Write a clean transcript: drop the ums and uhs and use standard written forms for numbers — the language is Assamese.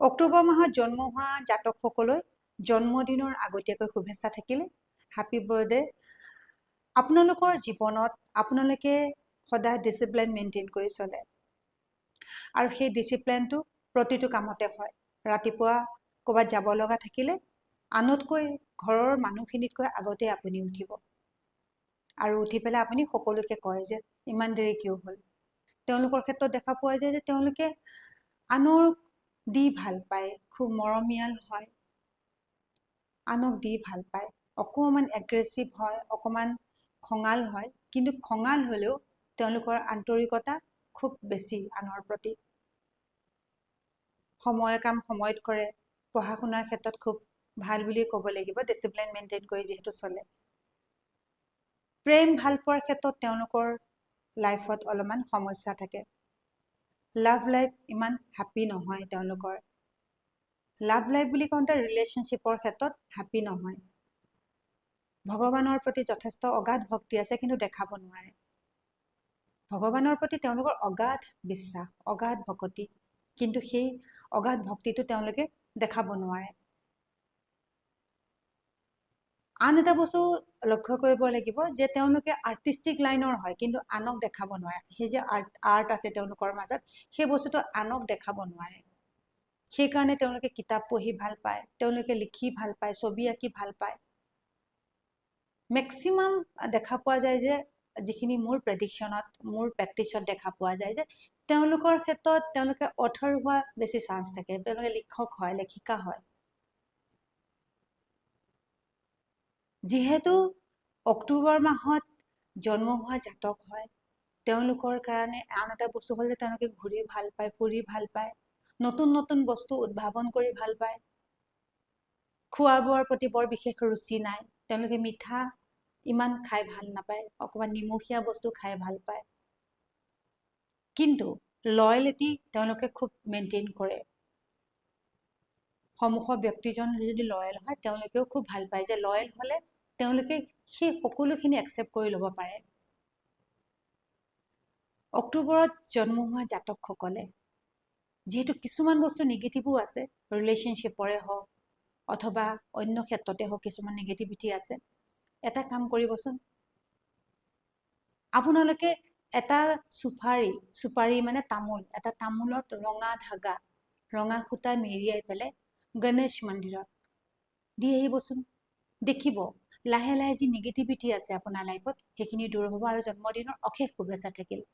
অক্টোবৰ মাহত জন্ম হোৱা জাতকসকললৈ জন্মদিনৰ আগতীয়াকৈ শুভেচ্ছা থাকিলে। Happy birthday. আপোনালোকৰ জীৱনত আপোনালোকে সদায় ডিচিপ্লিন মেইনটেইন কৰি চলে আৰু সেই ডিচিপ্লিনটো প্ৰতিটো কামতে হয়। ৰাতিপুৱা ক'ৰবাত যাব লগা থাকিলে আনতকৈ ঘৰৰ মানুহখিনিতকৈ আগতে আপুনি উঠিব আৰু উঠি পেলাই আপুনি সকলোকে কয় যে ইমান দেৰি কিয় হ'ল। তেওঁলোকৰ ক্ষেত্ৰত দেখা পোৱা যায় যে তেওঁলোকে আনৰ দি ভাল পায়, খুব মৰমীয়াল হয়, আনক দি ভাল পায়, অকণমান এগ্ৰেছিভ হয়, অকণমান খঙাল হয়, কিন্তু খঙাল হ'লেও তেওঁলোকৰ আন্তৰিকতা খুব বেছি আনৰ প্ৰতি। সময় কাম সময়ত কৰে, পঢ়া শুনাৰ ক্ষেত্ৰত খুব ভাল বুলি ক'ব লাগিব, ডিচিপ্লিন মেইনটেইন কৰি যিহেতু চলে। প্ৰেম ভাল পোৱাৰ ক্ষেত্ৰত তেওঁলোকৰ লাইফত অলপমান সমস্যা থাকে। লাভ লাইফ ইমান হেপী নহয় তেওঁলোকৰ। লাভ লাইফ বুলি কওঁতে ৰিলেশ্যনশ্বিপৰ ক্ষেত্ৰত হেপী নহয়। ভগৱানৰ প্ৰতি যথেষ্ট অগাধ ভক্তি আছে কিন্তু দেখাব নোৱাৰে। ভগৱানৰ প্ৰতি তেওঁলোকৰ অগাধ বিশ্বাস, অগাধ ভক্তি, কিন্তু সেই অগাধ ভক্তিটো তেওঁলোকে দেখাব নোৱাৰে। আন এটা বস্তু লক্ষ্য কৰিব লাগিব যে তেওঁলোকে আৰ্টিষ্টিক লাইনৰ হয় কিন্তু আনক দেখাব নোৱাৰে। সেই যে আৰ্ট আছে তেওঁলোকৰ মাজত, সেই বস্তুটো আনক দেখাব নোৱাৰে। সেইকাৰণে তেওঁলোকে কিতাপ পঢ়ি ভাল পায়, তেওঁলোকে লিখি ভাল পায়, ছবি আঁকি ভাল পায়। মেক্সিমাম দেখা পোৱা যায় যে যিখিনি মোৰ প্ৰেডিকশ্যনত, মোৰ প্ৰেক্টিছত দেখা পোৱা যায় যে তেওঁলোকৰ ক্ষেত্ৰত তেওঁলোকে অথৰ হোৱা বেছি চান্স থাকে, তেওঁলোকে লিখক হয়, লেখিকা হয়। যিহেতু অক্টোবৰ মাহত জন্ম হোৱা জাতক হয়, তেওঁলোকৰ কাৰণে আন এটা বস্তু হ'ল যে তেওঁলোকে ঘূৰি ভাল পায়, ফুৰি ভাল পায়, নতুন নতুন বস্তু উদ্ভাৱন কৰি ভাল পায়। খোৱা বোৱাৰ প্ৰতি বৰ বিশেষ ৰুচি নাই, তেওঁলোকে মিঠা ইমান খাই ভাল নাপায়, অকণমান নিমখীয়া বস্তু খাই ভাল পায়। কিন্তু লয়েলিটি তেওঁলোকে খুব মেইনটেইন কৰে। সন্মুখৰ ব্যক্তিজন যদি লয়েল হয় তেওঁলোকেও খুব ভাল পায় যে লয়েল হ'লে তেওঁলোকে সেই সকলোখিনি একচেপ্ট কৰি ল'ব পাৰে। অক্টোবৰত জন্ম হোৱা জাতকসকলে যিহেতু কিছুমান বস্তু নিগেটিভো আছে, ৰিলেশ্যনশ্বিপৰে হওক অথবা অন্য ক্ষেত্ৰতে হওক কিছুমান নিগেটিভিটি আছে, এটা কাম কৰিবচোন। আপোনালোকে এটা চুপাৰি মানে তামোল, এটা তামোলত ৰঙা ধাগা, ৰঙা সূতা মেৰিয়াই পেলাই গণেশ মন্দিৰত দি আহিবচোন। দেখিব লাহে লাহে যি নিগেটিভিটি আছে আপোনাৰ লাইফত সেইখিনি দূৰ হ'ব আৰু জন্মদিনৰ অশেষ শুভেচ্ছা থাকিল।